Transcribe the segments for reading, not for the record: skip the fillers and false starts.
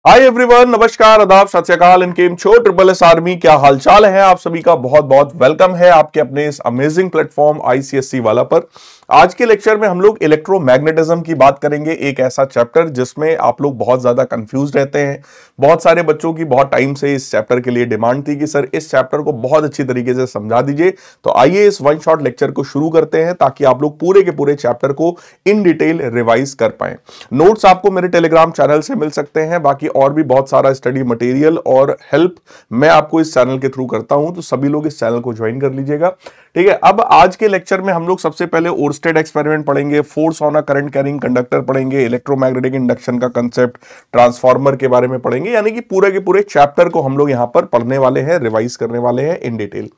Hi everyone, नमस्कार, आदाब, सत श्री अकाल, इनकेम छो ट्रिपल एस आर्मी। क्या हालचाल है आप सभी का? बहुत बहुत वेलकम है आपके अपने इस अमेजिंग प्लेटफॉर्म आईसीएससी वाला पर। आज के लेक्चर में हम लोग इलेक्ट्रोमैग्नेटिज्म की बात करेंगे, एक ऐसा चैप्टर जिसमें आप लोग बहुत ज्यादा कंफ्यूज रहते हैं। बहुत सारे बच्चों की बहुत टाइम से इस चैप्टर के लिए डिमांड थी कि सर इस चैप्टर को बहुत अच्छी तरीके से समझा दीजिए। तो आइए इस वन शॉट लेक्चर को शुरू करते हैं ताकि आप लोग पूरे के पूरे चैप्टर को इन डिटेल रिवाइज कर पाए। नोट्स आपको मेरे टेलीग्राम चैनल से मिल सकते हैं, बाकी और भी बहुत सारा स्टडी मटेरियल और हेल्प मैं आपको इस चैनल के थ्रू करता हूं, तो सभी लोग इस चैनल को ज्वाइन कर लीजिएगा। ठीक है, अब आज के लेक्चर में हम लोग सबसे पहले ओरस्टेड एक्सपेरिमेंट पढ़ेंगे, force on a current carrying conductor पढ़ेंगे, इलेक्ट्रोमैग्नेटिक इंडक्शन का कंसेप्ट, ट्रांसफार्मर के बारे में पढ़ेंगे। यानी कि पूरे के पूरे चैप्टर को हम लोग यहां पर पढ़ने वाले हैं, रिवाइज करने वाले हैं इन डिटेल।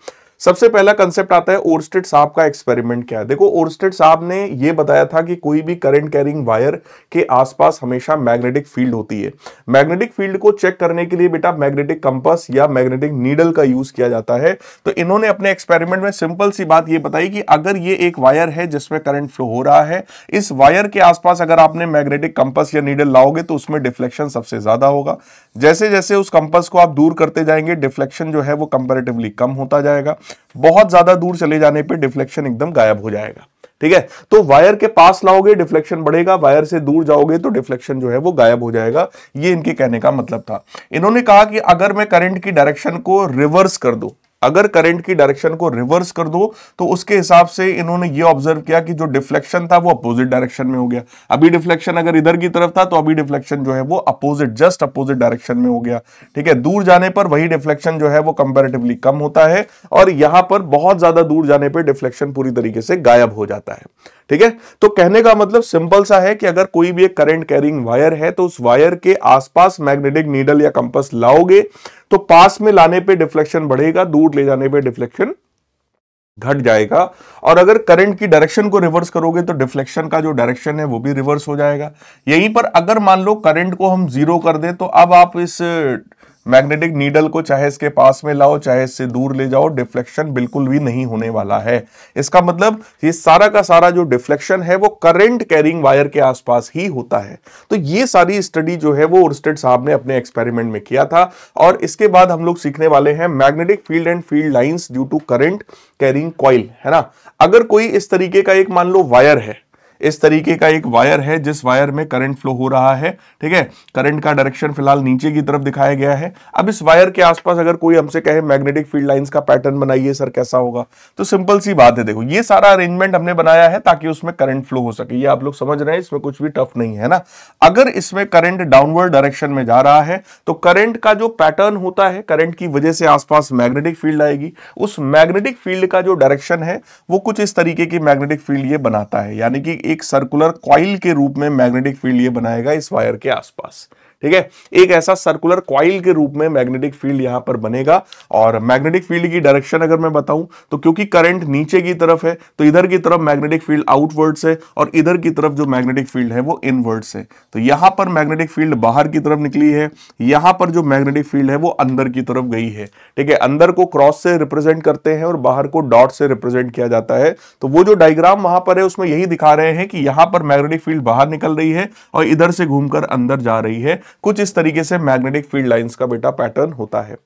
सबसे पहला कंसेप्ट आता है ओरस्टेड साहब का एक्सपेरिमेंट क्या है। देखो, ओरस्टेड साहब ने यह बताया था कि कोई भी करंट कैरिंग वायर के आसपास हमेशा मैग्नेटिक फील्ड होती है। मैग्नेटिक फील्ड को चेक करने के लिए बेटा मैग्नेटिक कंपास या मैग्नेटिक नीडल का यूज किया जाता है। तो इन्होंने अपने एक्सपेरिमेंट में सिंपल सी बात यह बताई कि अगर ये एक वायर है जिसमें करंट फ्लो हो रहा है, इस वायर के आसपास अगर आपने मैग्नेटिक कंपास या नीडल लाओगे तो उसमें डिफ्लेक्शन सबसे ज्यादा होगा। जैसे जैसे उस कंपास को आप दूर करते जाएंगे, डिफ्लेक्शन जो है वो कंपैरेटिवली कम होता जाएगा। बहुत ज्यादा दूर चले जाने पे डिफ्लेक्शन एकदम गायब हो जाएगा। ठीक है, तो वायर के पास लाओगे डिफ्लेक्शन बढ़ेगा, वायर से दूर जाओगे तो डिफ्लेक्शन जो है वो गायब हो जाएगा। ये इनके कहने का मतलब था। इन्होंने कहा कि अगर मैं करंट की डायरेक्शन को रिवर्स कर दूं, अगर करंट की डायरेक्शन को रिवर्स कर दो तो उसके हिसाब से इन्होंने ये ऑब्जर्व किया कि जो डिफ्लेक्शन था वो अपोजिट डायरेक्शन में हो गया। अभी डिफ्लेक्शन अगर इधर की तरफ था तो अभी डिफ्लेक्शन जो है वो अपोजिट, जस्ट अपोजिट डायरेक्शन में हो गया। ठीक है, दूर जाने पर वही डिफ्लेक्शन जो है वो कंपैरेटिवली कम होता है और यहां पर बहुत ज्यादा दूर जाने पर डिफ्लेक्शन पूरी तरीके से गायब हो जाता है। ठीक है, तो कहने का मतलब सिंपल सा है कि अगर कोई भी एक करंट कैरिंग वायर है तो उस वायर के आसपास मैग्नेटिक नीडल या कंपास लाओगे तो पास में लाने पे डिफ्लेक्शन बढ़ेगा, दूर ले जाने पे डिफ्लेक्शन घट जाएगा। और अगर करंट की डायरेक्शन को रिवर्स करोगे तो डिफ्लेक्शन का जो डायरेक्शन है वो भी रिवर्स हो जाएगा। यहीं पर अगर मान लो करंट को हम जीरो कर दें तो अब आप इस मैग्नेटिक नीडल को चाहे इसके पास में लाओ चाहे इससे दूर ले जाओ, डिफ्लेक्शन बिल्कुल भी नहीं होने वाला है। इसका मतलब ये सारा का सारा जो डिफ्लेक्शन है वो करंट कैरिंग वायर के आसपास ही होता है। तो ये सारी स्टडी जो है वो ओरस्टेड साहब ने अपने एक्सपेरिमेंट में किया था। और इसके बाद हम लोग सीखने वाले हैं magnetic field and field lines due to current carrying coil, है ना। अगर कोई इस तरीके का एक मान लो वायर है, इस तरीके का एक वायर है जिस वायर में करंट फ्लो हो रहा है। ठीक है, करंट का डायरेक्शन फिलहाल नीचे की तरफ दिखाया गया है। अब इस वायर के आसपास अगर कोई हमसे कहे मैग्नेटिक फील्ड लाइंस का पैटर्न बनाइए सर, कैसा होगा? तो सिंपल सी बात है, देखो ये सारा अरेंजमेंट हमने बनाया है ताकि उसमें करंट फ्लो हो सके। ये आप लोग समझ रहे हैं, इसमें कुछ भी टफ नहीं है ना। अगर इसमें करंट डाउनवर्ड डायरेक्शन में जा रहा है तो करंट का जो पैटर्न होता है, करंट की वजह से आसपास मैग्नेटिक फील्ड आएगी। उस मैग्नेटिक फील्ड का जो डायरेक्शन है वो कुछ इस तरीके की मैग्नेटिक फील्ड ये बनाता है, यानी कि एक सर्कुलर कॉइल के रूप में मैग्नेटिक फील्ड ये बनाएगा इस वायर के आसपास। ठीक है, एक ऐसा सर्कुलर कॉइल के रूप में मैग्नेटिक फील्ड यहां पर बनेगा। और मैग्नेटिक फील्ड की डायरेक्शन अगर मैं बताऊं तो क्योंकि करंट नीचे की तरफ है तो इधर की तरफ मैग्नेटिक फील्ड आउटवर्ड्स है और इधर की तरफ जो मैग्नेटिक फील्ड है वो इनवर्ड्स है। तो यहां पर मैग्नेटिक फील्ड बाहर की तरफ निकली है, यहां पर जो मैग्नेटिक फील्ड है वो अंदर की तरफ गई है। ठीक है, अंदर को क्रॉस से रिप्रेजेंट करते हैं और बाहर को डॉट से रिप्रेजेंट किया जाता है। तो वो जो डायग्राम वहां पर है उसमें यही दिखा रहे हैं कि यहां पर मैग्नेटिक फील्ड बाहर निकल रही है और इधर से घूमकर अंदर जा रही है। कुछ इस तरीके से मैग्नेटिक फील्ड लाइंस का बेटा पैटर्न होता है।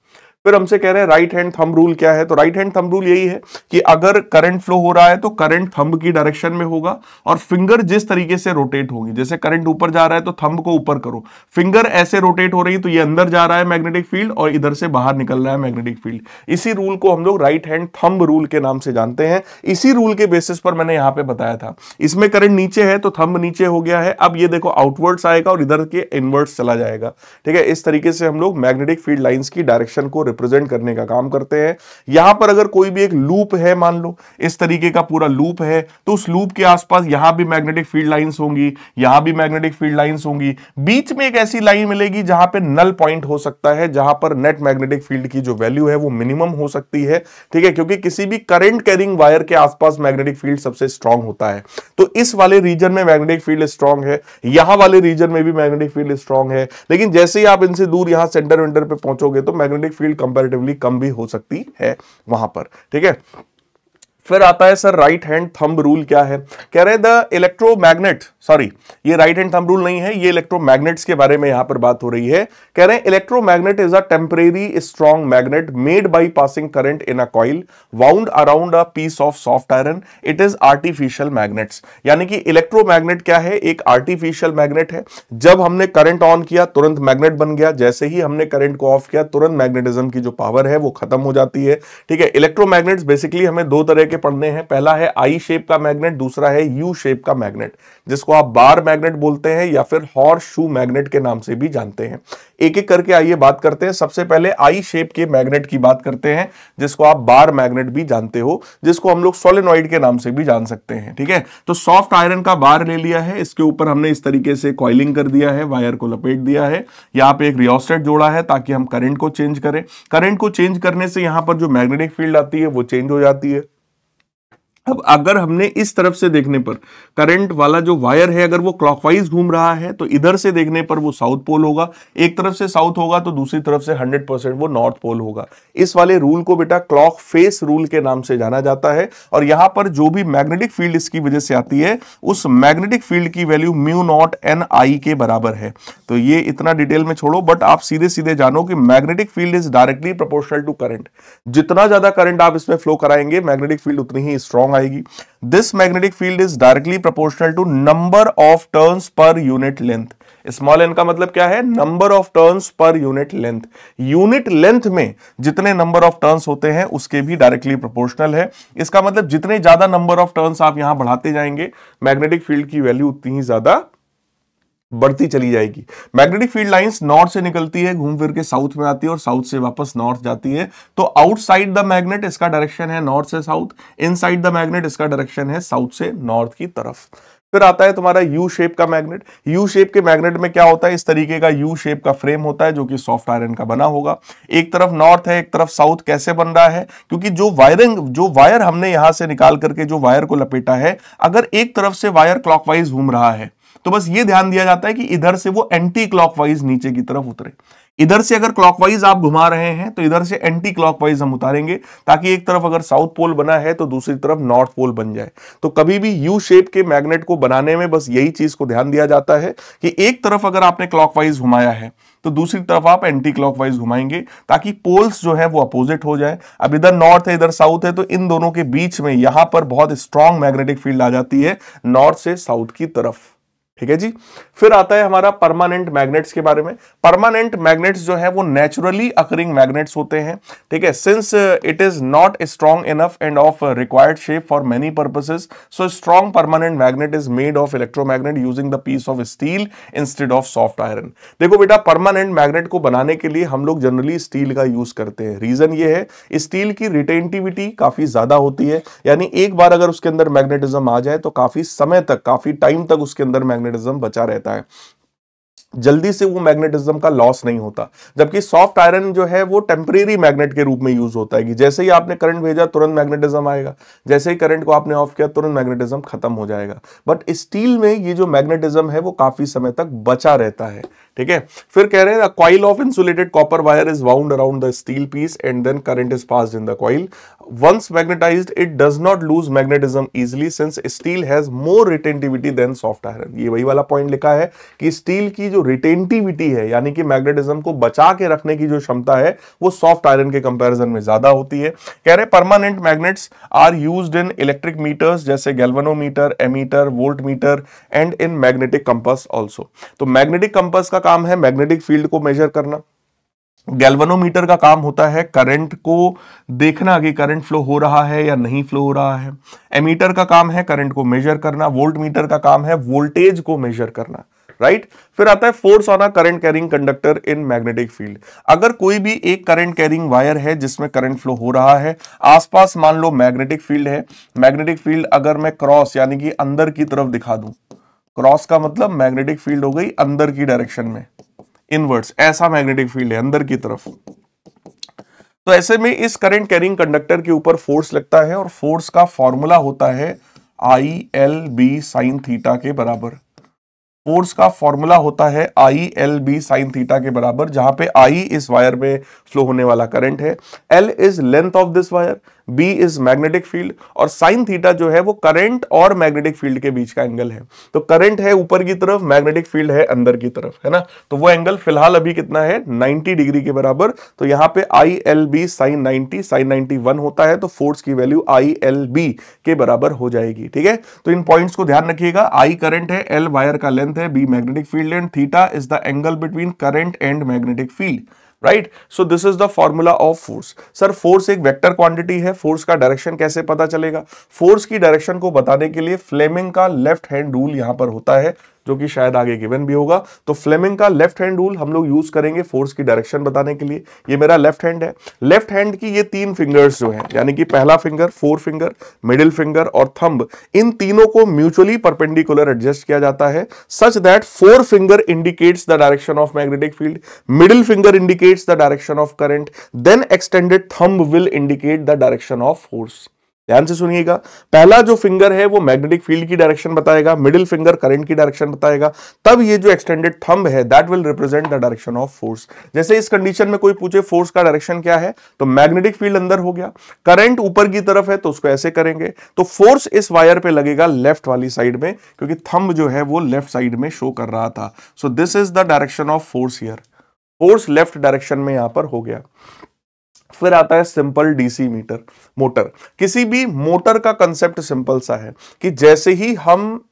फिर हमसे कह रहे हैं राइट हैंड थंब रूल क्या है। तो राइट हैंड थंब रूल यही है कि अगर करंट फ्लो हो रहा है तो करंट थंब की डायरेक्शन में होगा और फिंगर जिस तरीके से रोटेट होगी, जैसे करंट ऊपर जा रहा है तो थंब को ऊपर करो, फिंगर ऐसे रोटेट हो रही है तो ये अंदर जा रहा है मैग्नेटिक फील्ड और इधर से बाहर निकल रहा है मैग्नेटिक फील्ड। इसी रूल को हम लोग राइट हैंड थंब रूल के नाम से जानते हैं। इसी रूल के बेसिस पर मैंने यहां पे बताया था। इसमें करंट नीचे है तो थंब नीचे हो गया है, अब ये देखो आउटवर्ड्स आएगा और इधर के इनवर्ड्स चला जाएगा। ठीक है, इस तरीके से हम लोग मैग्नेटिक फील्ड लाइंस की डायरेक्शन को रिप्रेजेंट करने का काम करते हैं। यहां पर अगर कोई भी एक लूप है, मान लो इस तरीके का पूरा लूप है, तो उस लूप के आसपास यहां भी मैग्नेटिक फील्ड लाइंस होंगी, यहां भी मैग्नेटिक फील्ड लाइंस होंगी। बीच में एक ऐसी लाइन मिलेगी जहां पे नल पॉइंट हो सकता है, जहां पर नेट मैग्नेटिक फील्ड की जो वैल्यू है वो मिनिमम हो सकती है। ठीक है, क्योंकि किसी भी करंट कैरिंग वायर के आसपास मैग्नेटिक फील्ड सबसे स्ट्रांग होता है। तो इस वाले रीजन में मैग्नेटिक फील्ड स्ट्रांग है, यहां वाले रीजन में भी मैग्नेटिक फील्ड स्ट्रांग है। लेकिन जैसे ही आप इनसे दूर यहां सेंटर वेंटर पे पहुंचोगे तो मैग्नेटिक फील्ड कंपैरेटिवली कम भी हो सकती है वहां पर। ठीक है, फिर आता है sir right hand thumb rule क्या है। कह रहे हैं द इलेक्ट्रोमैग्नेट सॉरी, ये राइट हैंड थंब रूल नहीं है, ये इलेक्ट्रोमैग्नेट्स के बारे में यहां पर बात हो रही है। कह रहे हैं electromagnet is a temporary strong magnet made by passing current in a coil wound around a piece of soft iron, it is artificial magnets. यानी कि इलेक्ट्रोमैग्नेट क्या है, एक आर्टिफिशियल मैग्नेट है। जब हमने करंट ऑन किया तुरंत मैग्नेट बन गया, जैसे ही हमने करंट को ऑफ किया तुरंत मैग्नेटिज्म की जो पावर है वो खत्म हो जाती है। ठीक है, इलेक्ट्रोमैग्नेट्स बेसिकली हमें दो तरह के पढ़ने हैं, पहला है आई शेप का मैग्नेट, दूसरा है यू शेप का मैग्नेट, जिसको आप बार मैग्नेट बोलते हैं या फिर हॉर्स शू मैग्नेट के नाम से भी जानते हैं। एक एक करके आइए बात करते हैं। सबसे पहले आई शेप के मैग्नेट की बात करते हैं, जिसको आप बार मैग्नेट भी जानते हो, जिसको हम लोग सोलेनॉइड के नाम से भी जान सकते हैं। ठीक है, तो सॉफ्ट आयरन का बार ले लिया है, इसके ऊपर हमने इस तरीके से कॉइलिंग कर दिया है, वायर को लपेट दिया है, यहां पे एक रियोस्टेट जोड़ा है ताकि हम करंट को चेंज करें। करंट को चेंज करने से यहां पर जो मैग्नेटिक फील्ड आती है वो चेंज हो जाती है। अब अगर हमने इस तरफ से देखने पर करंट वाला जो वायर है अगर वो क्लॉकवाइज घूम रहा है तो इधर से देखने पर वो साउथ पोल होगा, एक तरफ से साउथ होगा तो दूसरी तरफ से 100% वो नॉर्थ पोल होगा। इस वाले रूल को बेटा क्लॉक फेस रूल के नाम से जाना जाता है। और यहां पर जो भी मैग्नेटिक फील्ड इसकी वजह से आती है उस मैग्नेटिक फील्ड की वैल्यू म्यू नॉट एन आई के बराबर है। तो ये इतना डिटेल में छोड़ो, बट आप सीधे सीधे जानो कि magnetic field is directly proportional to current. जितना ज्यादा करंट आप इसमें फ्लो कराएंगे मैग्नेटिक फील्ड उतनी ही स्ट्रॉन्ग आएगी। This magnetic field is directly proportional to number of turns per unit length. Small N का मतलब क्या है, number of turns per unit length. Unit length में जितने नंबर ऑफ टर्न्स होते हैं उसके भी डायरेक्टली प्रोपोर्शनल है। इसका मतलब जितने ज्यादा नंबर ऑफ टर्न्स आप यहां बढ़ाते जाएंगे मैग्नेटिक फील्ड की वैल्यू उतनी ही ज्यादा बढ़ती चली जाएगी। मैग्नेटिक फील्ड लाइंस नॉर्थ से निकलती है, घूम फिर के साउथ में आती है और साउथ से वापस नॉर्थ जाती है। तो आउटसाइड द मैग्नेट इसका डायरेक्शन है नॉर्थ से साउथ, इनसाइड द मैग्नेट इसका डायरेक्शन है साउथ से नॉर्थ की तरफ। फिर आता है तुम्हारा यू शेप का मैग्नेट। यू शेप के मैग्नेट में क्या होता है, इस तरीके का यू शेप का फ्रेम होता है जो कि सॉफ्ट आयरन का बना होगा। एक तरफ नॉर्थ है एक तरफ साउथ। कैसे बन रहा है, क्योंकि जो वायर हमने यहां से निकाल करके जो वायर को लपेटा है, अगर एक तरफ से वायर क्लॉकवाइज घूम रहा है तो बस ये ध्यान दिया जाता है कि इधर से वो एंटी क्लॉकवाइज नीचे की तरफ उतरे। इधर से अगर क्लॉकवाइज आप घुमा रहे हैं तो इधर से एंटी क्लॉकवाइज हम उतारेंगे, ताकि एक तरफ अगर साउथ पोल बना है तो दूसरी तरफ नॉर्थ पोल बन जाए। तो कभी भी यू शेप के मैग्नेट को बनाने में बस यही चीज को ध्यान दिया जाता है कि एक तरफ अगर आपने क्लॉकवाइज घुमाया है तो दूसरी तरफ आप एंटी क्लॉकवाइज घुमाएंगे, ताकि पोल्स जो है वो अपोजिट हो जाए। अब इधर नॉर्थ है इधर साउथ है तो इन दोनों के बीच में यहां पर बहुत स्ट्रॉन्ग मैग्नेटिक फील्ड आ जाती है नॉर्थ से साउथ की तरफ। ठीक है जी। फिर आता है हमारा परमानेंट मैग्नेट्स के बारे में। परमानेंट मैग्नेट्स जो है वो नेचुरली अकरिंग मैग्नेट्स होते हैं। ठीक है, since it is not strong enough and of required shape for many purposes, so strong permanent magnet is made of electromagnet using the piece of steel instead of soft iron. देखो बेटा, permanent magnet को बनाने के लिए हम लोग generally steel का use करते हैं। रीजन ये है स्टील की रिटेंटिविटी काफी ज्यादा होती है, यानी एक बार अगर उसके अंदर मैग्नेटिज्म आ जाए तो काफी समय तक काफी टाइम तक उसके अंदर मैग्नेटिज्म बचा रहता है, जल्दी से वो मैग्नेटिज्म का लॉस नहीं होता। जबकि सॉफ्ट आयरन जो है वो टेम्परेरी मैग्नेट के रूप में यूज होता है कि जैसे ही आपने करंट भेजा तुरंत मैग्नेटिज्म आएगा, जैसे ही करंट को आपने ऑफ किया तुरंत मैग्नेटिज्म खत्म हो जाएगा। बट स्टील में ये जो मैग्नेटिज्म है वो काफी समय तक बचा रहता है। ठीक है, फिर कह रहे हैं coil of insulated copper wire is wound around the steel piece and then current is passed in the coil. Once magnetized, it does not lose magnetism easily since steel has more retentivity than soft iron। ये वही वाला point लिखा है कि steel की जो retentivity है यानी कि मैग्नेटिज्म को बचा के रखने की जो क्षमता है वो सॉफ्ट आयरन के कंपैरिजन में ज्यादा होती है। कह रहे permanent magnets are used in electric meters जैसे galvanometer, ammeter, volt meter and in magnetic compass also. तो मैग्नेटिक कंपास का काम है मैग्नेटिक फील्ड को मेजर करना, गैल्वेनोमीटर का काम होता है करंट को देखना कि करंट फ्लो हो रहा है या नहीं फ्लो हो रहा है, एमीटर का काम है करंट को मेजर करना, वोल्ट मीटर का काम है वोल्टेज को मेजर करना। राइट, फिर आता है force on a current carrying conductor in magnetic field. अगर कोई भी एक करंट कैरिंग वायर है जिसमें करंट फ्लो हो रहा है, आसपास मान लो मैग्नेटिक फील्ड है, मैग्नेटिक फील्ड अगर मैं क्रॉस यानी कि अंदर की तरफ दिखा दूं, क्रॉस का मतलब मैग्नेटिक फील्ड हो गई अंदर की डायरेक्शन में, इनवर्ट्स, ऐसा मैग्नेटिक फील्ड है अंदर की तरफ। तो ऐसे में इस करंट कैरिंग कंडक्टर के ऊपर फोर्स लगता है और फोर्स का फॉर्मूला होता है ILB sin थीटा के बराबर। फोर्स का फॉर्मूला होता है ILB sin थीटा के बराबर, जहां पे I इस वायर में फ्लो होने वाला करंट है, L is length of this wire, B is magnetic field, और साइन थीटा जो है वो करंट और मैग्नेटिक फील्ड के बीच का एंगल है। तो करंट है ऊपर की तरफ, मैग्नेटिक फील्ड है अंदर की तरफ, है ना। तो वो एंगल फिलहाल अभी कितना है, 90 डिग्री के बराबर। तो यहां पे I L B sine 90, sine 91 होता है, तो फोर्स की वैल्यू आई एल बी के बराबर हो जाएगी। ठीक है, तो इन पॉइंट्स को ध्यान रखिएगा। आई करंट है, एल वायर का लेंथ है, B magnetic field and theta is the angle between current and magnetic field. Right, so this is the formula of force. Sir force एक वेक्टर क्वांटिटी है, force का direction कैसे पता चलेगा? Force की direction को बताने के लिए फ्लेमिंग का लेफ्ट हैंड रूल यहां पर होता है, जो कि शायद आगे गिवन भी होगा। तो फ्लेमिंग का लेफ्ट हैंड रूल हम लोग यूज करेंगे फोर्स की डायरेक्शन बताने के लिए। ये मेरा लेफ्ट हैंड है, लेफ्ट हैंड की ये 3 फिंगर्स जो हैं, यानी कि पहला finger, forefinger, middle finger और थंब, इन तीनों को म्यूचुअली परपेंडिकुलर एडजस्ट किया जाता है such that forefinger indicates the direction of magnetic field, middle finger indicates the direction of current, then extended thumb will indicate the direction of force. ध्यान से सुनिएगा, पहला जो फिंगर है वो मैग्नेटिक फील्ड की डायरेक्शन बताएगा, मिडिल फिंगर करंट की डायरेक्शन बताएगा, तब ये जो एक्सटेंडेड थंब है that will represent the direction of force. जैसे इस कंडीशन में कोई पूछे फोर्स का डायरेक्शन क्या है, तो मैग्नेटिक फील्ड अंदर हो गया, करंट ऊपर की तरफ है तो उसको ऐसे करेंगे, तो फोर्स इस वायर पे लगेगा लेफ्ट वाली साइड में, क्योंकि थंब जो है वो लेफ्ट साइड में शो कर रहा था। सो this is the direction of force here, force left direction में यहां पर हो गया। फिर आता है सिंपल डीसी मोटर। किसी भी मोटर का कंसेप्ट सिंपल सा है कि जैसे ही हम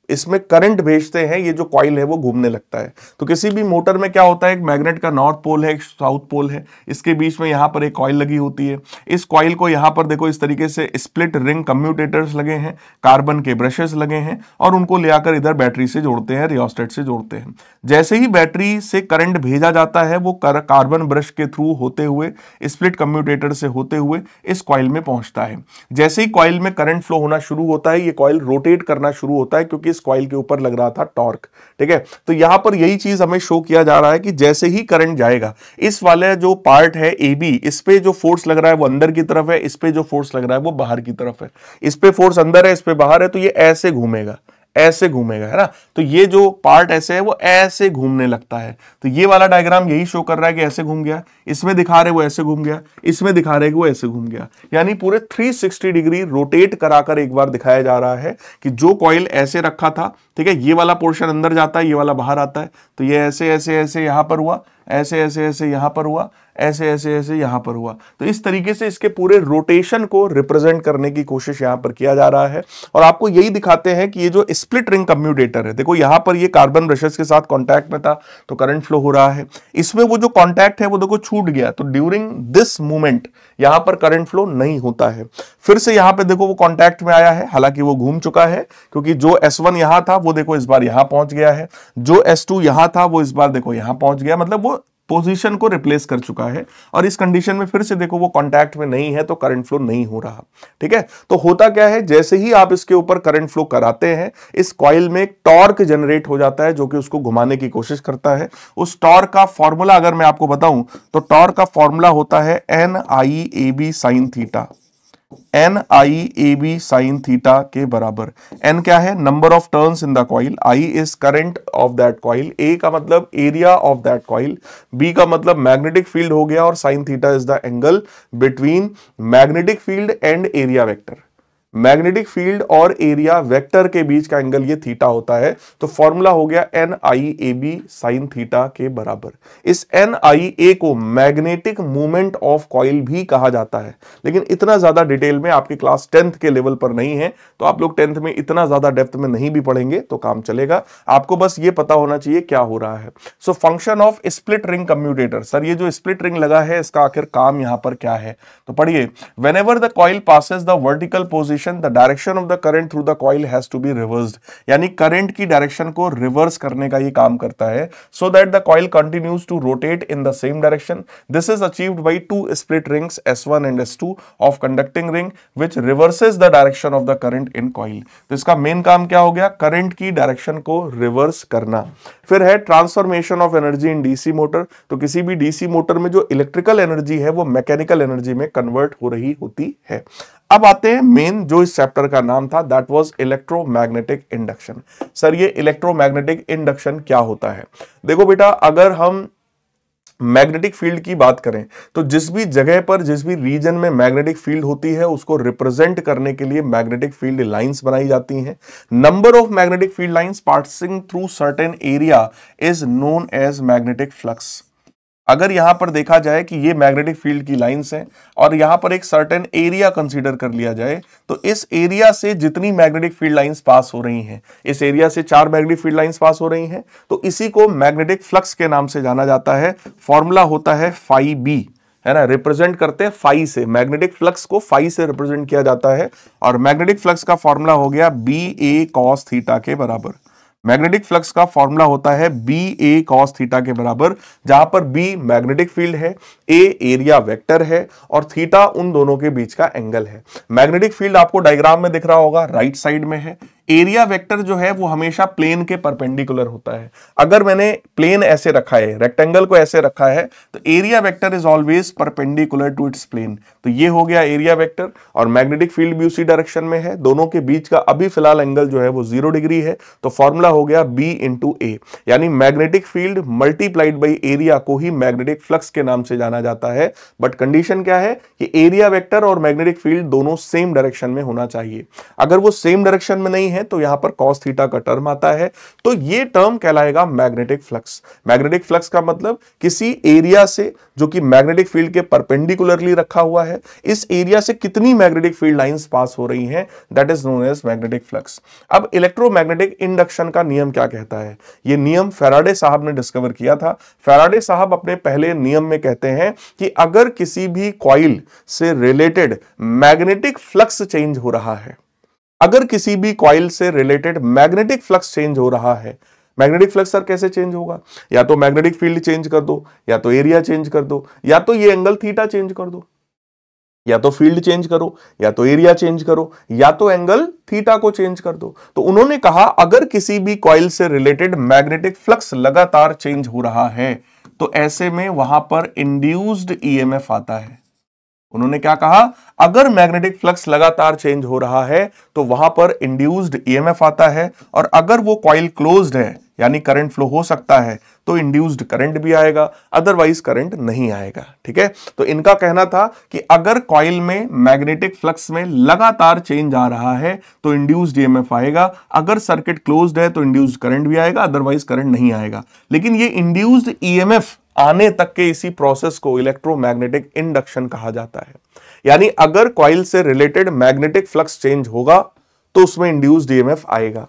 इसमें करंट भेजते हैं, ये जो कॉइल है वो घूमने लगता है। तो किसी भी मोटर में क्या होता है, एक मैग्नेट का नॉर्थ पोल है, एक साउथ पोल है, इसके बीच में यहां पर एक कॉइल लगी होती है। इस कॉइल को यहां पर देखो इस तरीके से स्प्लिट रिंग कम्यूटेटर्स लगे हैं, कार्बन के ब्रशेस लगे हैं, और उनको ले आकर इधर बैटरी से जोड़ते हैं, रियोस्टेट से जोड़ते हैं। जैसे ही बैटरी से करंट भेजा जाता है, वो कार्बन ब्रश के थ्रू होते हुए, स्प्लिट कम्यूटेटर से होते हुए इस कॉइल में पहुंचता है। जैसे ही कॉइल में करंट फ्लो होना शुरू होता है, ये कॉइल रोटेट करना शुरू होता है, क्योंकि इस कॉइल के ऊपर लग रहा था टॉर्क। ठीक है, तो यहां पर यही चीज हमें शो किया जा रहा है कि जैसे ही करंट जाएगा, इस वाले जो पार्ट है ए बी, इस पे जो फोर्स लग रहा है वो अंदर की तरफ है, इस पे जो फोर्स लग रहा है वो बाहर की तरफ है। इस पे फोर्स अंदर है, इस पे बाहर है, तो ये ऐसे घूमेगा, ऐसे घूमेगा, है ना। तो ये जो पार्ट ऐसे है वो ऐसे घूमने लगता है। तो ये वाला डायग्राम यही शो कर रहा है कि ऐसे घूम गया, इसमें दिखा रहे वो ऐसे घूम गया, इसमें दिखा रहे कि वो ऐसे घूम गया। यानी पूरे 360 डिग्री रोटेट कराकर एक बार दिखाया जा रहा है कि जो कॉइल ऐसे रखा था, ठीक है, ये वाला पोर्शन अंदर जाता है, ये वाला बाहर आता है, तो ये ऐसे ऐसे ऐसे यहां पर हुआ, ऐसे ऐसे ऐसे यहां पर हुआ, ऐसे ऐसे ऐसे यहां पर हुआ। तो इस तरीके से इसके पूरे रोटेशन को रिप्रेजेंट करने की कोशिश यहां पर किया जा रहा है। और आपको यही दिखाते हैं कि ये जो स्प्लिट रिंग कम्यूटेटर है, देखो यहां पर ये कार्बन ब्रशेस के साथ कांटेक्ट में था तो करंट फ्लो हो रहा है, इसमें वो जो कांटेक्ट है वो देखो छूट गया, तो ड्यूरिंग दिस मूवमेंट यहां पर करंट फ्लो नहीं होता है। फिर से यहां पे देखो वो कांटेक्ट में आया है, हालांकि वो घूम चुका है, क्योंकि जो S1 यहां था वो देखो इस बार यहां पहुंच गया है, जो S2 यहां था वो इस बार देखो यहां पहुंच गया, मतलब वो पोजीशन को रिप्लेस कर चुका है। और इस कंडीशन में फिर से देखो वो कांटेक्ट में नहीं है, तो करंट फ्लो नहीं हो रहा। ठीक है, तो होता क्या है, जैसे ही आप इसके ऊपर करंट फ्लो कराते हैं, इस कॉइल में एक टॉर्क जनरेट हो जाता है, जो कि उसको घुमाने की कोशिश करता है। उस टॉर्क का फॉर्मूला अगर मैं आपको बताऊं, तो टॉर्क का फॉर्मूला होता है NIAB sin theta, NIAB sin theta के बराबर। N क्या है, number of turns in the coil, I is current of that coil, A का मतलब area of that coil, B का मतलब मैग्नेटिक फील्ड हो गया, और sin theta is the angle between magnetic field and area vector. Magnetic field और area vector के बीच का एंगल ये थीटा होता है। तो फॉर्मूला हो गया NIAB sin थीटा के बराबर। इस NIA को मैग्नेटिक मूवमेंट ऑफ कॉइल भी कहा जाता है, लेकिन इतना ज्यादा डिटेल में आपकी क्लास 10th के लेवल पर नहीं है, तो आप लोग 10th में इतना ज्यादा डेप्थ में नहीं भी पढ़ेंगे तो काम चलेगा। आपको बस ये पता होना चाहिए क्या हो रहा है। So function of split ring commutator, sir ये जो स्प्लिट रिंग लगा है इसका आखिर काम यहां पर क्या है, तो पढ़िए, whenever the coil passes the vertical position, the direction of the current through the coil has to be reversed, यानी करंट की डायरेक्शन को रिवर्स करने का ये काम करता है, so that the coil continues to rotate in the same direction. This is achieved by two split rings S1 and S2 of conducting ring which reverses the direction of the current in coil. तो इसका main काम क्या हो गया, current की direction को reverse करना। फिर है transformation of energy in DC motor, तो किसी भी डीसी मोटर में जो इलेक्ट्रिकल एनर्जी है वो मैकेनिकल एनर्जी में कन्वर्ट हो रही होती है। अब आते हैं मेन जो इस चैप्टर का नाम था, that was electromagnetic induction. Sir ये इलेक्ट्रोमैग्नेटिक इंडक्शन क्या होता है? देखो बेटा, अगर हम मैग्नेटिक फील्ड की बात करें तो जिस भी जगह पर, जिस भी रीजन में मैग्नेटिक फील्ड होती है उसको रिप्रेजेंट करने के लिए मैग्नेटिक फील्ड लाइंस बनाई जाती हैं। Number of magnetic field lines passing through certain area is known as magnetic flux. अगर यहां पर देखा जाए कि ये मैग्नेटिक फील्ड की लाइंस हैं और यहां पर एक सर्टेन एरिया कंसीडर कर लिया जाए, तो इस एरिया से जितनी मैग्नेटिक फील्ड लाइंस पास हो रही हैं, इस एरिया से 4 मैग्नेटिक फील्ड लाइंस पास हो रही हैं, तो इसी को मैग्नेटिक फ्लक्स के नाम से जाना जाता है। फॉर्मूला होता है फाई बी, है ना, रिप्रेजेंट करते हैं फाई से, मैग्नेटिक फ्लक्स को फाई से रिप्रेजेंट किया जाता है और मैग्नेटिक फ्लक्स का फॉर्मूला हो गया बी ए कॉस थीटा के बराबर। मैग्नेटिक फ्लक्स का फॉर्मूला होता है बी ए कॉस थीटा के बराबर, जहां पर बी मैग्नेटिक फील्ड है, ए एरिया वेक्टर है और थीटा उन दोनों के बीच का एंगल है। मैग्नेटिक फील्ड आपको डायग्राम में दिख रहा होगा, राइट साइड में है। एरिया वेक्टर जो है वो हमेशा प्लेन के परपेंडिकुलर होता है। अगर मैंने प्लेन ऐसे रखा है, रेक्टेंगल को ऐसे रखा है, तो area vector is always perpendicular to its plane. तो ये हो गया एरिया वेक्टर और मैग्नेटिक फील्ड भी उसी डायरेक्शन में है। दोनों के बीच का अभी फिलहाल एंगल जो है वो 0 डिग्री है। तो फॉर्मूला हो गया बी इंटू ए, यानी magnetic field multiplied by area को ही मैग्नेटिक फ्लक्स के नाम से जाना जाता है। बट कंडीशन क्या है कि एरिया वेक्टर और मैग्नेटिक फील्ड दोनों सेम डायरेक्शन में होना चाहिए। अगर वो सेम डायरेक्शन में नहीं है तो यहां पर cos थीटा का टर्म आता है, तो ये टर्म कहलाएगा मैग्नेटिक फ्लक्स। मैग्नेटिक फ्लक्स का मतलब किसी एरिया से जो कि मैग्नेटिक फील्ड के परपेंडिकुलरली रखा हुआ है, इस एरिया से कितनी मैग्नेटिक फील्ड लाइंस पास हो रही हैं, that is known as magnetic flux. अब इलेक्ट्रोमैग्नेटिक इंडक्शन का नियम क्या कहता है? यह नियम फैराडे साहब ने डिस्कवर किया था। फैराडे साहब अपने पहले नियम में कहते हैं कि अगर किसी भी कॉइल से रिलेटेड मैग्नेटिक फ्लक्स चेंज हो रहा है, अगर किसी भी कॉइल से रिलेटेड मैग्नेटिक फ्लक्स चेंज हो रहा है, मैग्नेटिक फ्लक्स सर कैसे चेंज होगा? या तो मैग्नेटिक फील्ड चेंज कर दो, या तो एरिया चेंज कर दो, या तो ये एंगल थीटा चेंज कर दो, या तो फील्ड चेंज करो, या तो एरिया चेंज करो, या तो एंगल थीटा को चेंज कर दो। तो उन्होंने कहा अगर किसी भी कॉइल से रिलेटेड मैग्नेटिक फ्लक्स लगातार चेंज हो रहा है, तो ऐसे में वहां पर इंड्यूस्ड ईएमएफ आता है। उन्होंने क्या कहा? अगर मैग्नेटिक फ्लक्स लगातार चेंज हो रहा है तो वहां पर इंड्यूस्ड ईएमएफ आता है, और अगर वो कॉइल क्लोज्ड है यानी करंट फ्लो हो सकता है तो इंड्यूस्ड करंट भी आएगा, अदरवाइज करंट नहीं आएगा। ठीक है, तो इनका कहना था कि अगर कॉइल में मैग्नेटिक फ्लक्स में लगातार चेंज आ रहा है तो इंड्यूस्ड ईएमएफ आएगा, अगर सर्किट क्लोज्ड है तो इंड्यूस्ड करंट भी आएगा, अदरवाइज करंट नहीं आएगा। लेकिन ये इंड्यूस्ड ईएमएफ आने तक के इसी प्रोसेस को इलेक्ट्रोमैग्नेटिक इंडक्शन कहा जाता है। यानी अगर कॉइल से रिलेटेड मैग्नेटिक फ्लक्स चेंज होगा तो उसमें इंड्यूस्ड ईएमएफ आएगा।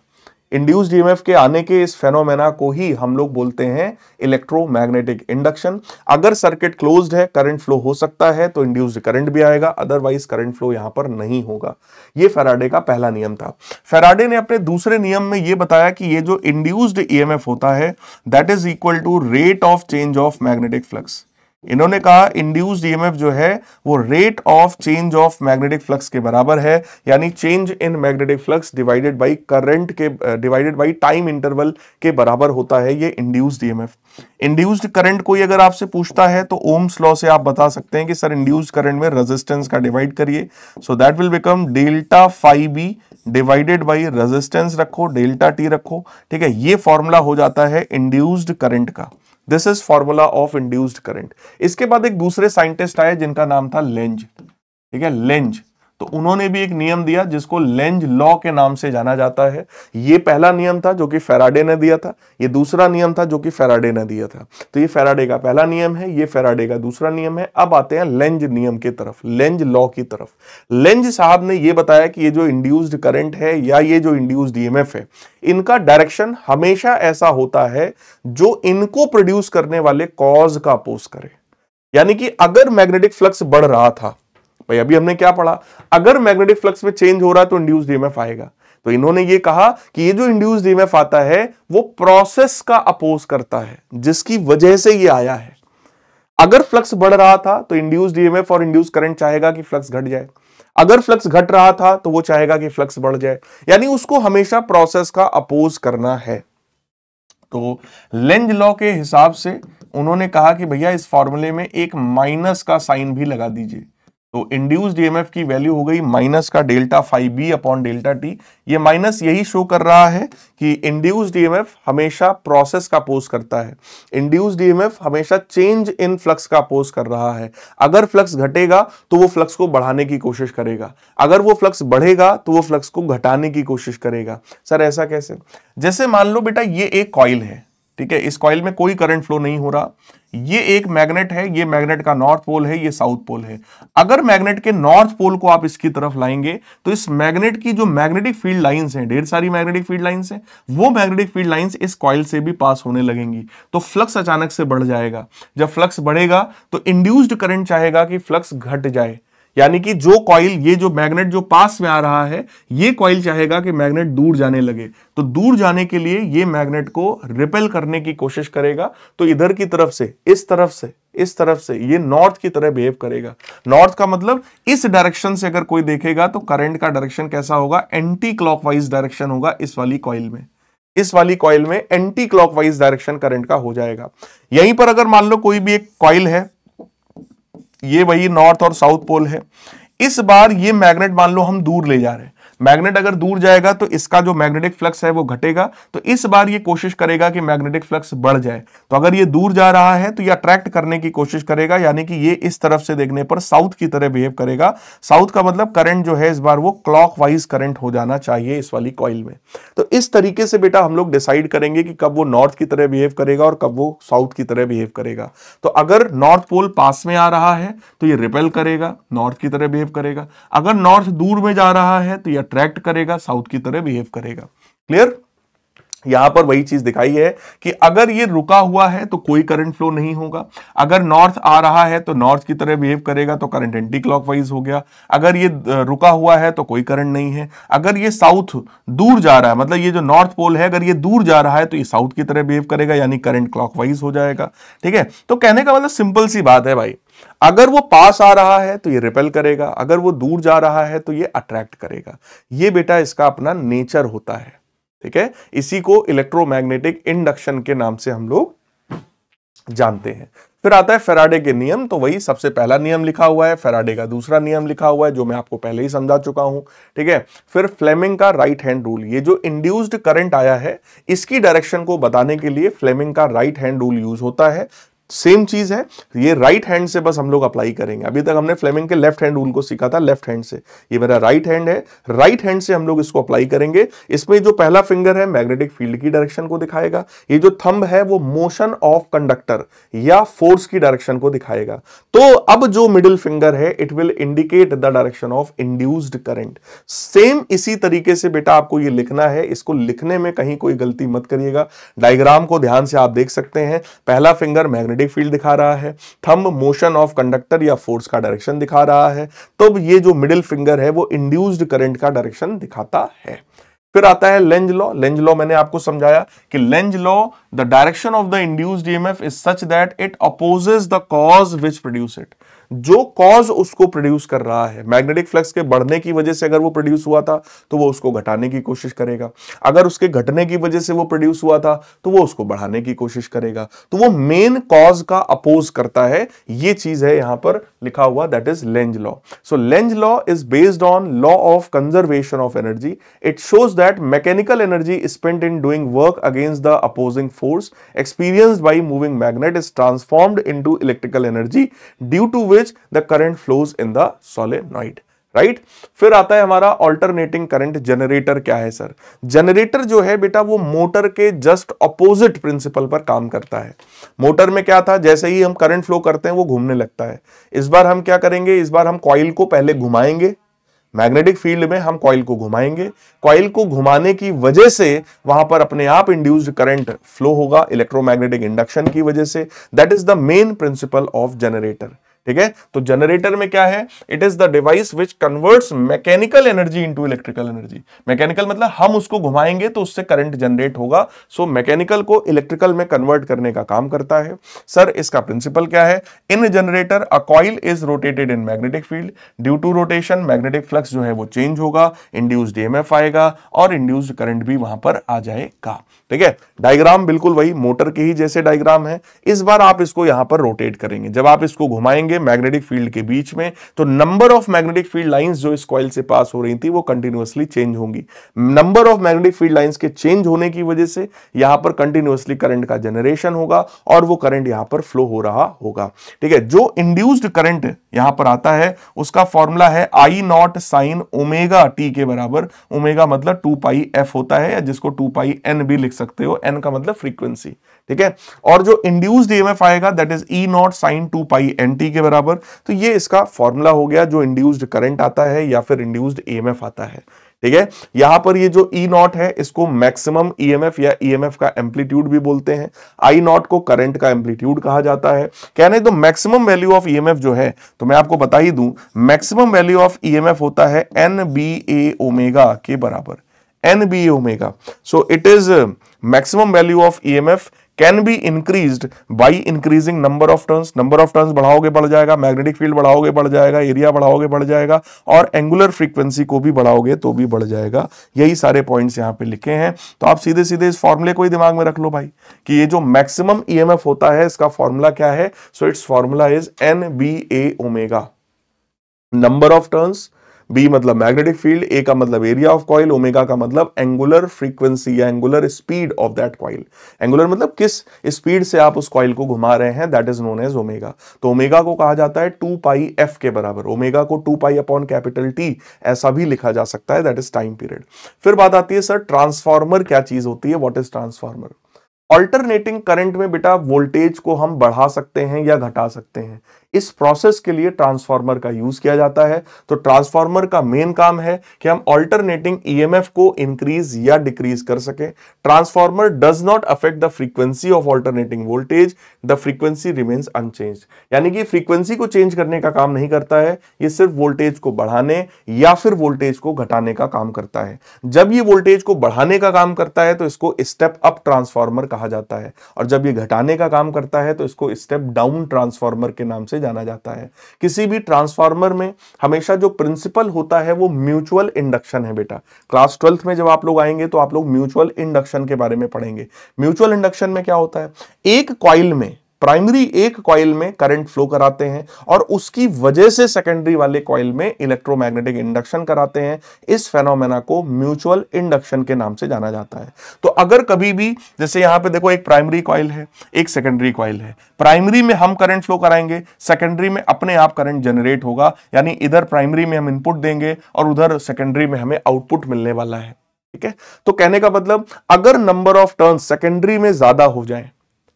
इंड्यूस्ड ईएमएफ के आने के इस फेनोमेना को ही हम लोग बोलते हैं इलेक्ट्रोमैग्नेटिक इंडक्शन। अगर सर्किट क्लोज्ड है, करंट फ्लो हो सकता है तो इंड्यूस्ड करंट भी आएगा, अदरवाइज करंट फ्लो यहां पर नहीं होगा। ये फैराडे का पहला नियम था। फैराडे ने अपने दूसरे नियम में यह बताया कि ये जो इंड्यूस्ड ईएमएफ होता है that is equal to rate of change of magnetic flux. इन्होंने कहा इंड्यूस्ड ईएमएफ जो है वो rate of change of magnetic flux के बराबर है, यानी change in magnetic flux divided by current के डिवाइडेड बाय टाइम इंटरवल के बराबर होता है ये इंड्यूस्ड ईएमएफ। इंड्यूस्ड करंट कोई अगर आपसे पूछता है तो ओम्स लॉ से आप बता सकते हैं कि सर इंड्यूस्ड करंट में रेजिस्टेंस का डिवाइड करिए, so that will become delta phi B divided by resistance रखो, डेल्टा टी रखो। ठीक है, ये फॉर्मूला हो जाता है इंड्यूस्ड करंट का। This is formula of induced current. इसके बाद एक दूसरे साइंटिस्ट आए जिनका नाम था लेंज। ठीक है, लेंज, तो उन्होंने भी एक नियम दिया जिसको लेंज लॉ के नाम से जाना जाता है। ये पहला नियम था जो कि फैराडे ने दिया था, ये दूसरा नियम था जो कि फैराडे ने दिया था। तो ये फैराडे का पहला नियम है, ये फैराडे का दूसरा नियम है। अब आते हैं लेंज नियम की तरफ, लेंज लॉ की तरफ। लेंज साहब ने यह बताया कि ये जो इंड्यूस्ड करंट है या ये जो इंड्यूस्ड ईएमएफ है, इनका डायरेक्शन हमेशा ऐसा होता है जो इनको प्रोड्यूस करने वाले कॉज का अपोज करे। यानी कि अगर मैग्नेटिक फ्लक्स बढ़ रहा था, भाई अभी हमने क्या पढ़ा, अगर मैग्नेटिक फ्लक्स में चेंज हो रहा है तो इंड्यूस्ड ईएमएफ आएगा। तो इन्होंने ये कहा कि ये जो इंड्यूस्ड ईएमएफ आता है वो प्रोसेस का अपोज करता है जिसकी वजह से ये आया है। अगर फ्लक्स बढ़ रहा था तो इंड्यूस्ड ईएमएफ और इंड्यूस्ड करंट चाहेगा कि फ्लक्स घट जाए, अगर फ्लक्स घट रहा था तो वो चाहेगा कि फ्लक्स बढ़ जाए, यानी उसको हमेशा प्रोसेस का अपोज करना है। तो लेंज लॉ के हिसाब से उन्होंने कहा कि भैया इस फॉर्मूले में एक माइनस का साइन भी लगा दीजिए। तो इंड्यूस्ड ईएमएफ की वैल्यू हो गई माइनस का delta phi B upon delta T. ये माइनस यही शो कर रहा है कि इंड्यूस्ड ईएमएफ हमेशा प्रोसेस का अपोज करता है, इंड्यूस्ड ईएमएफ हमेशा चेंज इन फ्लक्स का अपोज कर रहा है। अगर फ्लक्स घटेगा तो वो फ्लक्स को बढ़ाने की कोशिश करेगा, अगर वो फ्लक्स बढ़ेगा तो वो फ्लक्स को घटाने की कोशिश करेगा। सर ऐसा कैसे? जैसे मान लो बेटा ये एक कॉइल है, ठीक है, इस कॉइल में कोई करंट फ्लो नहीं हो रहा, ये एक मैग्नेट है, ये मैग्नेट का नॉर्थ पोल है, ये साउथ पोल है। अगर मैग्नेट के नॉर्थ पोल को आप इसकी तरफ लाएंगे तो इस मैग्नेट की जो मैग्नेटिक फील्ड लाइंस हैं, ढेर सारी मैग्नेटिक फील्ड लाइंस हैं, वो मैग्नेटिक फील्ड लाइंस इस कॉइल से भी पास होने लगेंगी, तो फ्लक्स अचानक से बढ़ जाएगा। जब फ्लक्स बढ़ेगा तो इंड्यूस्ड करंट चाहेगा कि फ्लक्स घट जाए, यानी कि जो कॉइल, ये जो मैग्नेट जो पास में आ रहा है, ये कॉइल चाहेगा कि मैग्नेट दूर जाने लगे, तो दूर जाने के लिए ये मैग्नेट को रिपेल करने की कोशिश करेगा। तो इधर की तरफ से, इस तरफ से, इस तरफ से ये नॉर्थ की तरह बिहेव करेगा। नॉर्थ का मतलब इस डायरेक्शन से अगर कोई देखेगा तो करंट का डायरेक्शन कैसा होगा? एंटी क्लॉकवाइज डायरेक्शन होगा इस वाली कॉइल में। इस वाली कॉइल में एंटी क्लॉकवाइज डायरेक्शन करंट का हो जाएगा। यहीं पर अगर मान लो कोई भी एक कॉइल है, ये वही नॉर्थ और साउथ पोल है, इस बार ये मैग्नेट मान लो हम दूर ले जा रहे हैं, मैग्नेट अगर दूर जाएगा तो इसका जो मैग्नेटिक फ्लक्स है वो घटेगा, तो इस बार ये कोशिश करेगा कि मैग्नेटिक फ्लक्स बढ़ जाए। तो अगर ये दूर जा रहा है तो ये अट्रैक्ट करने की कोशिश करेगा, यानी कि ये इस तरफ से देखने पर साउथ की तरह बिहेव करेगा। साउथ का मतलब करंट जो है इस बार वो क्लॉकवाइज करंट हो जाना चाहिए इस वाली कॉइल में। तो इस तरीके से बेटा हम लोग डिसाइड करेंगे कि कब वो नॉर्थ की तरह बिहेव करेगा और कब वो साउथ की तरह बिहेव करेगा। तो अगर नॉर्थ पोल पास में आ रहा है तो ये रिपेल करेगा, नॉर्थ की तरह बिहेव करेगा। अगर नॉर्थ दूर में जा रहा है तो ये अट्रैक्ट करेगा, साउथ की तरह बिहेव करेगा। क्लियर? यहां पर वही चीज दिखाई है कि अगर ये रुका हुआ है तो कोई करंट फ्लो नहीं होगा, अगर नॉर्थ आ रहा है तो नॉर्थ की तरह बिहेव करेगा, तो करंट एंटी क्लॉकवाइज हो गया। अगर ये रुका हुआ है तो कोई करंट नहीं है। अगर ये साउथ दूर जा रहा है, मतलब ये जो नॉर्थ पोल है अगर ये दूर जा रहा है तो ये साउथ की तरह बिहेव करेगा, यानी करंट क्लॉकवाइज हो जाएगा। ठीक है, तो कहने का मतलब सिंपल सी बात है भाई, अगर वो पास आ रहा है तो ये रिपेल करेगा, अगर वो दूर जा रहा है तो ये अट्रैक्ट करेगा। ये बेटा इसका अपना नेचर होता है। ठीक है, इसी को इलेक्ट्रोमैग्नेटिक इंडक्शन के नाम से हम लोग जानते हैं। फिर आता है फैराडे के नियम। तो वही सबसे पहला नियम लिखा हुआ है, फैराडे का दूसरा नियम लिखा हुआ है जो मैं आपको पहले ही समझा चुका हूं। ठीक है, फिर फ्लेमिंग का राइट हैंड रूल, ये जो इंड्यूस्ड करंट आया है इसकी डायरेक्शन को बताने के लिए फ्लेमिंग का राइट हैंड रूल यूज होता है। सेम चीज है, ये राइट हैंड से बस हम लोग अप्लाई करेंगे। अभी तक हमने फ्लेमिंग के लेफ्ट हैंड रूल को सीखा था, लेफ्ट हैंड से। ये मेरा राइट हैंड है, राइट हैंड से हम लोग इसको अप्लाई करेंगे। इसमें जो पहला फिंगर है मैग्नेटिक फील्ड की डायरेक्शन को दिखाएगा, ये जो थंब है वो मोशन ऑफ कंडक्टर या फोर्स की डायरेक्शन को दिखाएगा। तो अब जो मिडिल फिंगर है it will indicate the direction of induced current. Same इसी तरीके से बेटा आपको ये लिखना है, इसको लिखने में कहीं कोई गलती मत करिएगा। डायग्राम को ध्यान से आप देख सकते हैं, पहला फिंगर मैग्नेटिक फील्ड दिखा रहा है, थंब मोशन ऑफ कंडक्टर या फोर्स का डायरेक्शन दिखा रहा है, तो ये जो मिडिल फिंगर है वो इंड्यूस्ड करंट का डायरेक्शन दिखाता है। फिर आता है लेंज लॉ। लेंज लॉ मैंने आपको समझाया कि Lenz law, the direction of the induced EMF is such that it opposes the cause which produce it. जो कॉज उसको प्रोड्यूस कर रहा है, मैग्नेटिक फ्लक्स के बढ़ने की वजह से अगर वो प्रोड्यूस हुआ था तो वो उसको घटाने की कोशिश करेगा, अगर उसके घटने की वजह से वो प्रोड्यूस हुआ था तो वो उसको बढ़ाने की कोशिश करेगा। तो वो मेन कॉज का अपोज करता है, ये चीज है यहां पर लिखा हुआ, that is Lenz law. So Lenz law is based on law of conservation of energy. It shows that mechanical energy spent in doing work against the opposing force experienced by moving magnet is transformed into electrical energy due to which the current flows in the solenoid, right. फिर आता है हमारा alternating current generator. क्या है sir? Generator जो है बेटा वो मोटर के जस्ट अपोजिट प्रिंसिपल पर काम करता है। मोटर में क्या था, जैसे ही हम करंट फ्लो करते हैं वो घूमने लगता है। इस बार हम क्या करेंगे, इस बार हम कॉइल को पहले घुमाएंगे, मैग्नेटिक फील्ड में हम कॉइल को घुमाएंगे, कॉइल को घुमाने की वजह से वहां पर अपने आप इंड्यूस्ड करंट फ्लो होगा इलेक्ट्रोमैग्नेटिक इंडक्शन की वजह से। That is the main principle of generator. ठीक है, तो जनरेटर में क्या है, it is the device which converts mechanical energy into electrical energy. Mechanical मतलब हम उसको घुमाएंगे तो उससे करंट जनरेट होगा, सो मैकेनिकल को इलेक्ट्रिकल में कन्वर्ट करने का काम करता है। सर इसका प्रिंसिपल क्या है? In generator a coil is rotated in magnetic field, due to rotation magnetic flux जो है वो चेंज होगा, इंड्यूस्ड ईएमएफ आएगा और इंड्यूस्ड करंट भी वहां पर आ जाएगा। ठीक है, डायग्राम बिल्कुल वही मोटर के ही जैसे डायग्राम है। इस बार आप इसको यहां पर रोटेट करेंगे, जब आप इसको घुमाएंगे जाएंगे मैग्नेटिक फील्ड के बीच में, तो number of magnetic field lines जो इस कॉइल से पास हो रही थी वो कंटिन्यूअसली चेंज होंगी। Number of magnetic field lines के चेंज होने की वजह से यहां पर कंटिन्यूअसली करंट का जनरेशन होगा और वो करंट यहां पर फ्लो हो रहा होगा। ठीक है, जो इंड्यूस्ड करंट यहां पर आता है उसका फॉर्मूला है आई नॉट साइन ओमेगा टी के बराबर। ओमेगा मतलब 2 पाई एफ होता है, या जिसको 2 पाई एन भी लिख सकते हो, एन का मतलब फ्रीक्वेंसी। ठीक है, और जो इंड्यूस्ड ईएमएफ आएगा that is E nought sine 2 pi N T के बराबर। तो ये इसका फॉर्मूला हो गया जो इंड्यूस्ड करंट आता है या फिर इंड्यूस्ड ईएमएफ आता है। ठीक है, यहां पर ये जो ई नॉट है इसको मैक्सिमम ईएमएफ या ईएमएफ का एम्पलीट्यूड भी बोलते हैं, आई नॉट को करंट का एम्पलीट्यूड कहा जाता है। कहने तो मैक्सिमम वैल्यू ऑफ ईएमएफ जो है, तो मैं आपको बता ही दूं, मैक्सिमम वैल्यू ऑफ ईएमएफ होता है एन बी ए ओमेगा के बराबर, N B A omega. So it is maximum value of EMF can be increased by increasing number of turns. Number of turns बढ़ाओगे बढ़ जाएगा, मैग्नेटिक फील्ड बढ़ाओगे बढ़ जाएगा, area बढ़ाओगे बढ़ जाएगा, और एंगुलर फ्रीक्वेंसी को भी बढ़ाओगे तो भी बढ़ जाएगा। यही सारे पॉइंट्स यहां पे लिखे हैं। तो आप सीधे सीधे इस फॉर्मूले को ही दिमाग में रख लो भाई कि ये जो मैक्सिमम ईएमएफ होता है इसका फॉर्मूला क्या है। So its formula is N B A omega. Number of turns, B मतलब मैग्नेटिक फील्ड, ए का मतलब एरिया ऑफ कॉइल, ओमेगा का मतलब एंगुलर फ्रीक्वेंसी या angular speed of that coil. Angular मतलब किस स्पीड से आप उस कॉइल को घुमा रहे हैं, that is known as omega. तो ओमेगा को कहा जाता है 2 पाई एफ के बराबर। ओमेगा को 2 पाई अपॉन कैपिटल टी ऐसा भी लिखा जा सकता है, दैट इज टाइम पीरियड। फिर बात आती है सर ट्रांसफार्मर क्या चीज होती है, what is transformer. Alternating current में बेटा वोल्टेज को हम बढ़ा सकते हैं या घटा सकते हैं। इस प्रोसेस के लिए ट्रांसफार्मर का यूज किया जाता है। तो ट्रांसफार्मर का मेन काम है कि हम ऑल्टरनेटिंग ईएमएफ को इंक्रीज या डिक्रीज कर सके। Transformer does not affect the frequency of alternating voltage, the frequency remains unchanged. यानी कि फ्रीक्वेंसी को चेंज करने का काम नहीं करता है, ये सिर्फ वोल्टेज को बढ़ाने या फिर वोल्टेज को घटाने का काम करता है। जब ये वोल्टेज को बढ़ाने का काम करता है तो इसको स्टेप अप ट्रांसफार्मर कहा जाता है, और जब ये घटाने का काम करता है तो इसको स्टेप डाउन ट्रांसफार्मर के नाम से जाना जाता है। किसी भी ट्रांसफार्मर में हमेशा जो प्रिंसिपल होता है वो म्यूचुअल इंडक्शन है बेटा। क्लास 12th में जब आप लोग आएंगे तो आप लोग म्यूचुअल इंडक्शन के बारे में पढ़ेंगे। म्यूचुअल इंडक्शन में क्या होता है, एक कॉइल में प्राइमरी एक कॉइल में करंट फ्लो कराते हैं और उसकी वजह से सेकेंडरी वाले कॉइल में इलेक्ट्रोमैग्नेटिक इंडक्शन कराते हैं। इस फेनोमेना को म्यूचुअल इंडक्शन के नाम से जाना जाता है। तो अगर कभी भी जैसे यहां पे देखो एक प्राइमरी कॉइल है, एक सेकेंडरी कॉइल है, प्राइमरी में हम करंट फ्लो कराएंगे, सेकेंडरी में अपने आप करंट जनरेट होगा। यानी इधर प्राइमरी में हम इनपुट देंगे और उधर सेकेंडरी में हमें आउटपुट मिलने वाला है। ठीक है, तो कहने का मतलब अगर नंबर ऑफ टर्न्स सेकेंडरी में ज्यादा हो जाए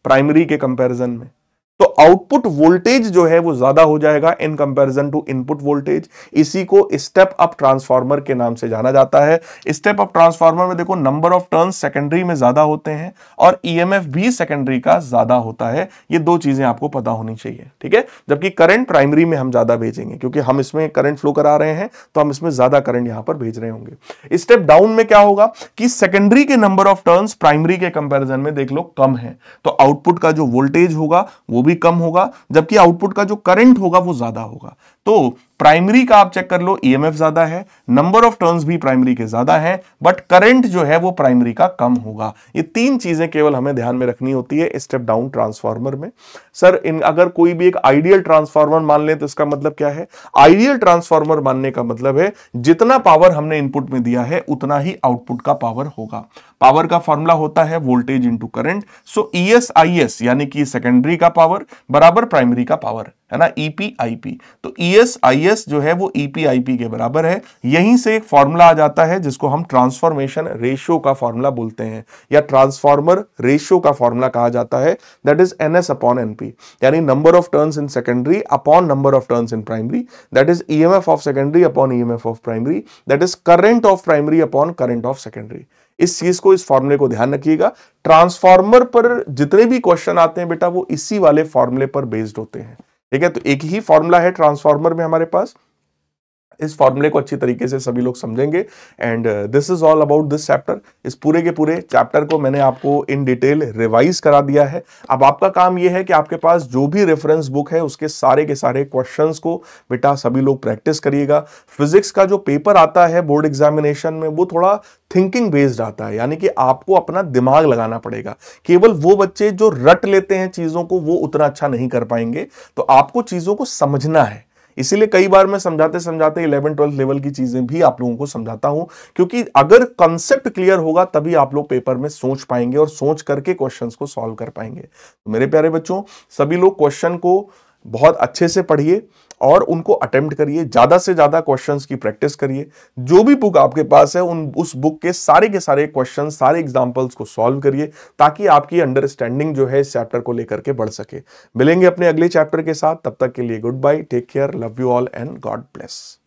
प्राइमरी के कंपैरिजन में, तो आउटपुट वोल्टेज जो है वो ज्यादा हो जाएगा in comparison to input voltage. इसी को स्टेप अप ट्रांसफार्मर के नाम से जाना जाता है। स्टेप अप ट्रांसफार्मर में देखो नंबर ऑफ टर्न्स सेकेंडरी में ज्यादा होते हैं और ईएमएफ भी सेकेंडरी का ज्यादा होता है। ये दो चीजें आपको पता होनी चाहिए। ठीक है, जबकि करंट प्राइमरी में हम ज्यादा भेजेंगे क्योंकि हम इसमें करंट फ्लो करा रहे हैं, तो हम इसमें ज्यादा करंट यहां पर भेज रहे होंगे। स्टेप डाउन में क्या होगा कि सेकेंडरी के नंबर ऑफ टर्न्स प्राइमरी के कंपैरिजन में देख लो कम है, तो आउटपुट का जो वोल्टेज होगा वो भी कम होगा, जबकि आउटपुट का जो करंट होगा वो ज्यादा होगा। तो प्राइमरी का आप चेक कर लो, ईएमएफ ज्यादा है, नंबर ऑफ टर्न्स भी प्राइमरी के ज्यादा है, बट करंट जो है वो प्राइमरी का कम होगा। ये तीन चीजें केवल हमें ध्यान में रखनी होती है स्टेप डाउन ट्रांसफार्मर में। सर अगर कोई भी एक आइडियल ट्रांसफार्मर मान ले तो इसका मतलब क्या है, आइडियल ट्रांसफार्मर मानने का मतलब है जितना पावर हमने इनपुट में दिया है उतना ही आउटपुट का पावर होगा। पावर का फॉर्मूला होता है वोल्टेज इंटू करंट। सो ES/IS यानी कि सेकेंडरी का पावर बराबर प्राइमरी का पावर है ना, EP/IP। तो ES/IS जो है वो EP/IP के बराबर है। यहीं से एक फॉर्मूला आ जाता है जिसको हम ट्रांसफॉर्मेशन रेशियो का फॉर्मूला बोलते हैं या ट्रांसफॉर्मर रेशियो का फॉर्मूला कहा जाता है, दैट इज NS/NP। यानी number of turns in secondary upon number of turns in primary, that is EMF of secondary upon EMF of primary, that is current of primary upon current of secondary. इस चीज को, इस फॉर्मूले को ध्यान रखिएगा। Transformer पर जितने भी क्वेश्चन आते हैं बेटा वो इसी वाले फॉर्मूले पर बेस्ड होते हैं। ठीक है, तो एक ही फॉर्मूला है ट्रांसफार्मर में हमारे पास, इस फॉर्मूले को अच्छी तरीके से सभी लोग समझेंगे। And this is all about this chapter. इस पूरे के पूरे चैप्टर को मैंने आपको इन डिटेल रिवाइज करा दिया है। अब आपका काम यह है कि आपके पास जो भी रेफरेंस बुक है उसके सारे के सारे क्वेश्चंस को बेटा सभी लोग प्रैक्टिस करिएगा। फिजिक्स का जो पेपर आता है बोर्ड एग्जामिनेशन में वो थोड़ा थिंकिंग बेस्ड आता है, यानी कि आपको अपना दिमाग लगाना पड़ेगा। केवल वो बच्चे जो रट लेते हैं चीजों को वो उतना अच्छा नहीं कर पाएंगे, तो आपको चीजों को समझना है। इसीलिए कई बार मैं समझाते समझाते 11-12 लेवल की चीजें भी आप लोगों को समझाता हूं, क्योंकि अगर कंसेप्ट क्लियर होगा तभी आप लोग पेपर में सोच पाएंगे और सोच करके क्वेश्चंस को सॉल्व कर पाएंगे। तो मेरे प्यारे बच्चों, सभी लोग क्वेश्चन को बहुत अच्छे से पढ़िए और उनको अटेम्प्ट करिए, ज्यादा से ज्यादा क्वेश्चंस की प्रैक्टिस करिए। जो भी बुक आपके पास है उस बुक के सारे क्वेश्चन, सारे एग्जांपल्स को सॉल्व करिए, ताकि आपकी अंडरस्टैंडिंग जो है इस चैप्टर को लेकर के बढ़ सके। मिलेंगे अपने अगले चैप्टर के साथ, तब तक के लिए goodbye, take care, love you all and God bless.